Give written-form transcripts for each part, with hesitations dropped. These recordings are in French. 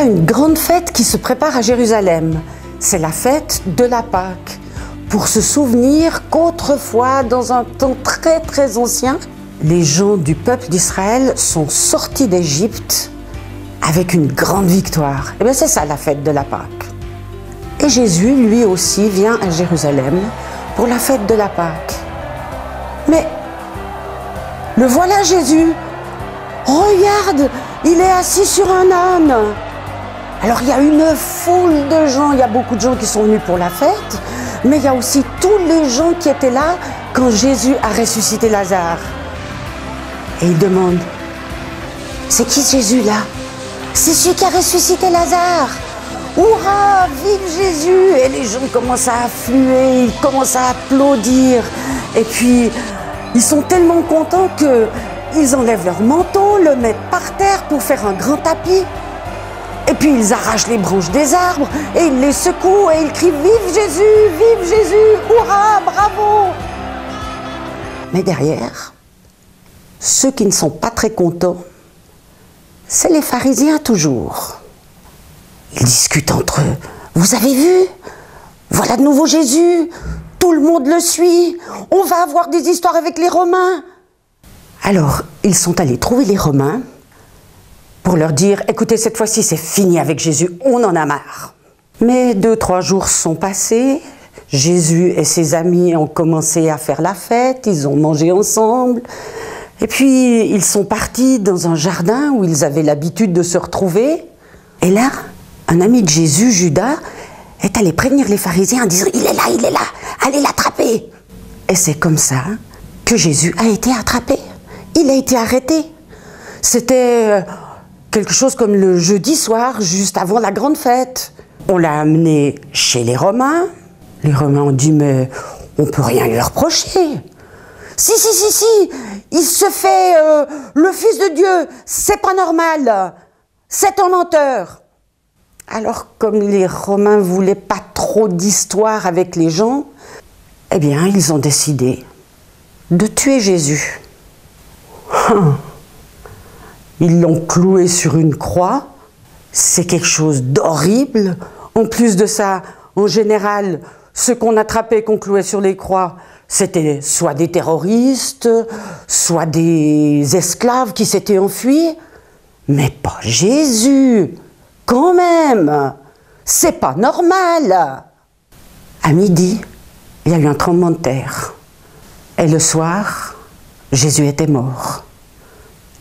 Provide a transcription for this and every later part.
une grande fête qui se prépare à Jérusalem. C'est la fête de la Pâque. Pour se souvenir qu'autrefois, dans un temps très très ancien, les gens du peuple d'Israël sont sortis d'Égypte avec une grande victoire. Et bien c'est ça la fête de la Pâque. Et Jésus, lui aussi, vient à Jérusalem pour la fête de la Pâque. Mais le voilà Jésus. Regarde, il est assis sur un âne. Alors il y a une foule de gens, il y a beaucoup de gens qui sont venus pour la fête, mais il y a aussi tous les gens qui étaient là quand Jésus a ressuscité Lazare. Et il demande, c'est qui Jésus là? C'est celui qui a ressuscité Lazare. Hurrah, vive Jésus! Et les gens commencent à affluer, ils commencent à applaudir. Et puis, ils sont tellement contents qu'ils enlèvent leur manteau, le mettent par terre pour faire un grand tapis. Et puis, ils arrachent les branches des arbres et ils les secouent et ils crient « Vive Jésus, hurrah, bravo !» Mais derrière, ceux qui ne sont pas très contents, c'est les pharisiens toujours. Ils discutent entre eux. Vous avez vu? Voilà de nouveau Jésus. Tout le monde le suit. On va avoir des histoires avec les Romains. Alors, ils sont allés trouver les Romains pour leur dire, écoutez, cette fois-ci, c'est fini avec Jésus. On en a marre. Mais 2-3 jours sont passés. Jésus et ses amis ont commencé à faire la fête. Ils ont mangé ensemble. Et puis, ils sont partis dans un jardin où ils avaient l'habitude de se retrouver. Et là, un ami de Jésus, Judas, est allé prévenir les pharisiens en disant « Il est là, allez l'attraper !» Et c'est comme ça que Jésus a été attrapé. Il a été arrêté. C'était quelque chose comme le jeudi soir, juste avant la grande fête. On l'a amené chez les Romains. Les Romains ont dit « Mais on ne peut rien lui reprocher. » Si, il se fait le Fils de Dieu, c'est pas normal, c'est un menteur. Alors, comme les Romains ne voulaient pas trop d'histoire avec les gens, eh bien, ils ont décidé de tuer Jésus. Ils l'ont cloué sur une croix, c'est quelque chose d'horrible. En plus de ça, en général, ceux qu'on attrapait, qu'on clouait sur les croix, c'était soit des terroristes, soit des esclaves qui s'étaient enfuis, mais pas Jésus. Quand même, c'est pas normal. À midi, il y a eu un tremblement de terre. Et le soir, Jésus était mort.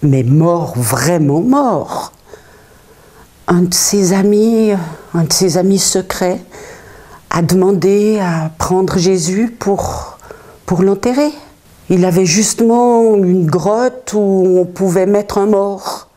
Mais mort, vraiment mort. Un de ses amis secrets, a demandé à prendre Jésus pour l'enterrer. Il avait justement une grotte où on pouvait mettre un mort.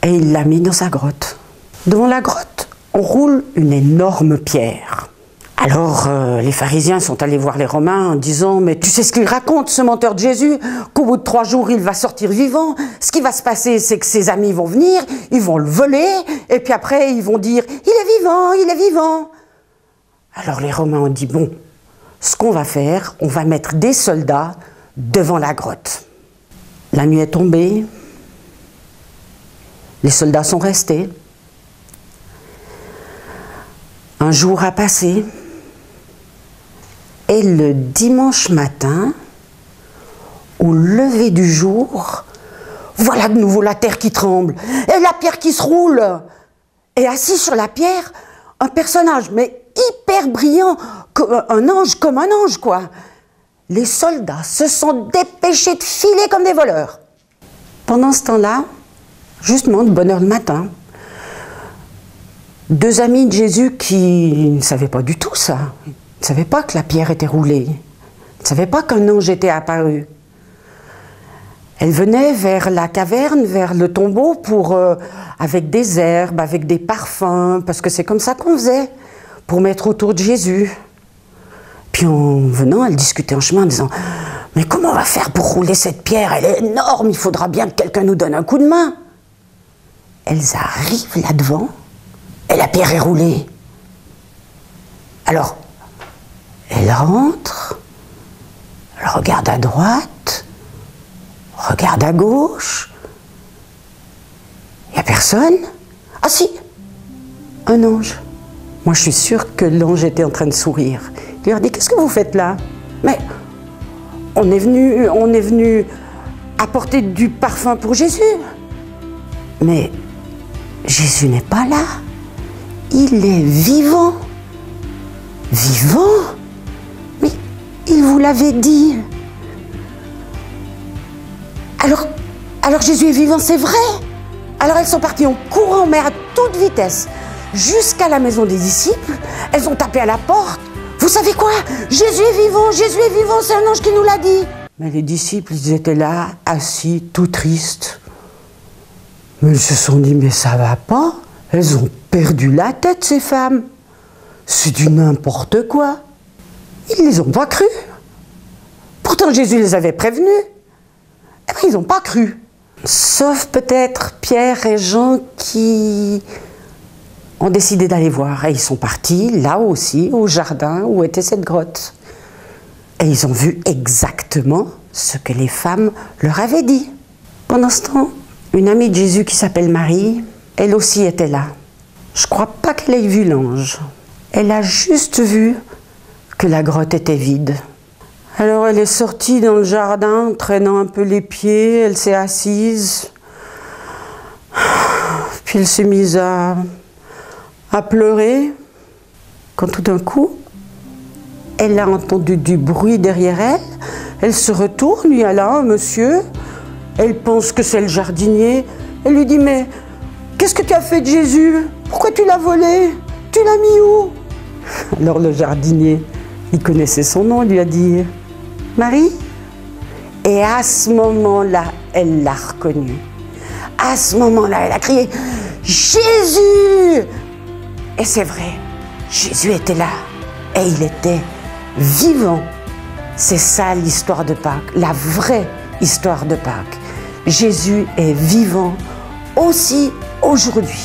Et il l'a mis dans sa grotte. Devant la grotte, on roule une énorme pierre. Alors, les pharisiens sont allés voir les Romains en disant « Mais tu sais ce qu'il raconte, ce menteur de Jésus, qu'au bout de 3 jours, il va sortir vivant. Ce qui va se passer, c'est que ses amis vont venir, ils vont le voler, et puis après, ils vont dire « Il est vivant !» Alors les Romains ont dit « Bon, ce qu'on va faire, on va mettre des soldats devant la grotte. » La nuit est tombée, les soldats sont restés. Un jour a passé, et le dimanche matin, au lever du jour, voilà de nouveau la terre qui tremble, et la pierre qui se roule. Et assis sur la pierre, un personnage, mais hyper brillant, comme un ange, quoi. Les soldats se sont dépêchés de filer comme des voleurs. Pendant ce temps-là, justement, de bonne heure le matin, 2 amis de Jésus qui ne savaient pas du tout ça, ils ne savaient pas que la pierre était roulée, ils ne savaient pas qu'un ange était apparu. Elle venait vers la caverne, vers le tombeau, avec des herbes, avec des parfums, parce que c'est comme ça qu'on faisait, pour mettre autour de Jésus. Puis en venant, elle discutait en chemin en disant « Mais comment on va faire pour rouler cette pierre? Elle est énorme, il faudra bien que quelqu'un nous donne un coup de main. » Elles arrivent là devant, et la pierre est roulée. Alors, elle rentre, elle regarde à droite, regarde à gauche. Il n'y a personne. Ah si, Un ange. Moi, je suis sûre que l'ange était en train de sourire. Il leur dit, qu'est-ce que vous faites là? Mais on est venu apporter du parfum pour Jésus. Mais Jésus n'est pas là. Il est vivant. Vivant? Mais il vous l'avait dit. Alors Jésus est vivant, c'est vrai. Alors elles sont parties en courant, mais à toute vitesse, jusqu'à la maison des disciples. Elles ont tapé à la porte. Vous savez quoi? Jésus est vivant, c'est un ange qui nous l'a dit. Mais les disciples, ils étaient là, assis, tout tristes. Mais ils se sont dit, mais ça va pas. Elles ont perdu la tête, ces femmes. C'est du n'importe quoi. Ils ne les ont pas cru. Pourtant, Jésus les avait prévenus. Eh bien, ils n'ont pas cru. Sauf peut-être Pierre et Jean qui ont décidé d'aller voir. Et ils sont partis, là aussi, au jardin où était cette grotte. Et ils ont vu exactement ce que les femmes leur avaient dit. Pendant ce temps, une amie de Jésus qui s'appelle Marie, elle aussi était là. Je ne crois pas qu'elle ait vu l'ange. Elle a juste vu que la grotte était vide. Alors elle est sortie dans le jardin, traînant un peu les pieds, elle s'est assise. Puis elle s'est mise à pleurer, quand tout d'un coup, elle a entendu du bruit derrière elle. Elle se retourne, il y a là un monsieur. Elle pense que c'est le jardinier. Elle lui dit, mais qu'est-ce que tu as fait de Jésus? Pourquoi tu l'as volé? Tu l'as mis où? Alors le jardinier, il connaissait son nom, lui a dit, Marie. Et à ce moment-là, elle l'a reconnu. À ce moment-là, elle a crié, Jésus! Et c'est vrai, Jésus était là. Et il était vivant. C'est ça l'histoire de Pâques, la vraie histoire de Pâques. Jésus est vivant aussi aujourd'hui.